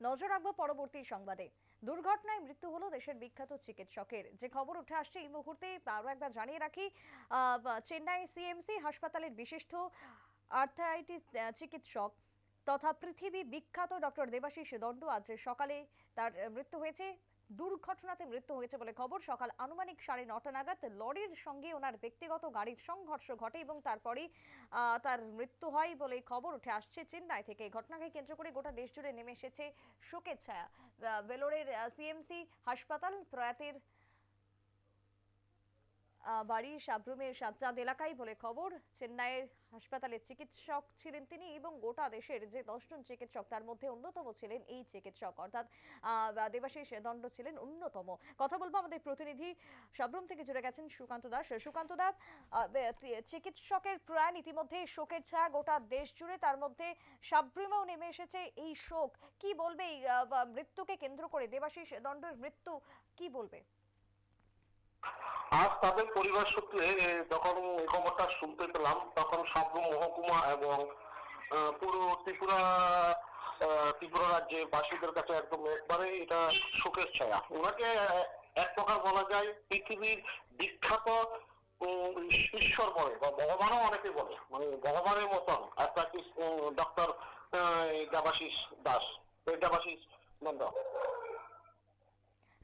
নজর রাখবো পরবর্তী সংবাদে। দুর্ঘটনায় মৃত্যু হলো দেশের বিখ্যাত চিকিৎসকের। যে খবর উঠে আসছে এই মুহূর্তে আরো একবার জানিয়ে রাখি, চেন্নাই সিএমসি হাসপাতালের বিশিষ্ট আর্থারাইটিস চিকিৎসক তথা পৃথিবী বিখ্যাত ডক্টর দেবাশিস দণ্ড আজ সকালে তার মৃত্যু হয়েছে। দুর্ঘটনাতে মৃত্যু হয়েছে বলে খবর। সকাল আনুমানিক 9:30 নাগাদ লরির সঙ্গে ওনার ব্যক্তিগত গাড়ির সংঘর্ষ ঘটে এবং তারপরেই তার মৃত্যু হয় বলে খবর উঠে আসছে চেন্নাই থেকে। ঘটনাকে কেন্দ্র করে গোটা দেশ জুড়ে নেমে এসেছে শোকের ছায়া। ভেলোরের সিএমসি হাসপাতাল প্রয়াতের বাড়ি সাব্রুমের সাজ্জাদ এলাকায় বলে খবর। চেন্নাইয়ের হাসপাতালের চিকিৎসক ছিলেন তিনি এবং গোটা দেশের যে 10 জন চিকিৎসক তার মধ্যে অন্যতম ছিলেন এই চিকিৎসক, অর্থাৎ দেবাশিস দণ্ড ছিলেন অন্যতম। কথা বলবো আমাদের প্রতিনিধি সাব্রুম থেকে জুড়ে গেছেন সুকান্ত দাস। সুকান্ত দাস, চিকিৎসকের প্রয়াণ ইতিমধ্যে শোকের ছায়া গোটা দেশ জুড়ে, তার মধ্যে সাব্রুমেও নেমে এসেছে এই শোক। কি বলবে এই মৃত্যুকে কেন্দ্র করে, দেবাশিস দণ্ডের মৃত্যু, কি বলবে? আজ তাদের পরিবার সূত্রে যখন এই খবরটা শুনতে পেলাম তখন সাব্রুম মহকুমা এবং পুরো ত্রিপুরা রাজ্যে বাসীদের কাছে একদম একবারে এটা শোকের ছায়া। ওনাকে এক প্রকার বলা যায় পৃথিবীর বিখ্যাত ঈশ্বর বলে বা ভগবানও অনেকে বলে, মানে ভগবানের মতন একটা ডক্টর দেবাশিস দাস, দেবাশিস নন্দ।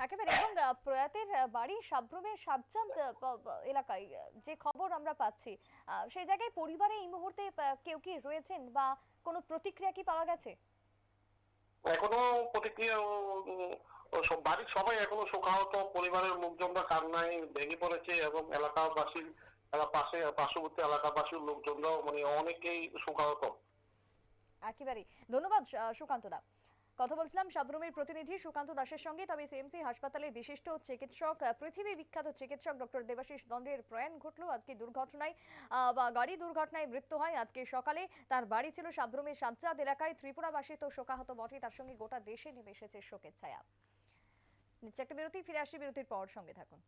একেবারে। এবং প্রয়াতের বাড়ি সাব্রুমের সাজ্জাদ এলাকায় যে খবর আমরা পাচ্ছি, সেই জায়গায় পরিবারে এই মুহূর্তে কেউ কি রয়েছেন বা কোনো প্রতিক্রিয়া কি পাওয়া গেছে? এখনো প্রতিক্রিয়া সব বাড়ির সবাই এখনো শোকাহত, পরিবারের লোকজনরা কান্নায় ভেঙে পড়েছে এবং এলাকাবাসী পার্শ্ববর্তী এলাকাবাসীর লোকজনরাও মানে অনেকেই শোকাহত। একেবারে। ধন্যবাদ সুকান্ত দা। কথা বলছিলাম সাব্রুমের প্রতিনিধি সুকান্ত দাসের সঙ্গে। তবে সিএমসি হাসপাতালের বিশিষ্ট চিকিৎসক, পৃথিবী বিখ্যাত চিকিৎসক ডক্টর দেবাশিস দণ্ডের প্রয়াণ ঘটলো আজকে দুর্ঘটনায়, বা গাড়ি দুর্ঘটনায় মৃত্যু হয় আজকে সকালে। তার বাড়ি ছিল সাব্রুমের সাজ্জাদ এলাকায়। ত্রিপুরাবাসী তো শোকাহত বটে, তার সঙ্গে গোটা দেশে নেমে এসেছে শোকের ছায়া। নিচ্ছে একটা বিরতি, ফিরে আসি বিরতির পর, সঙ্গে থাকুন।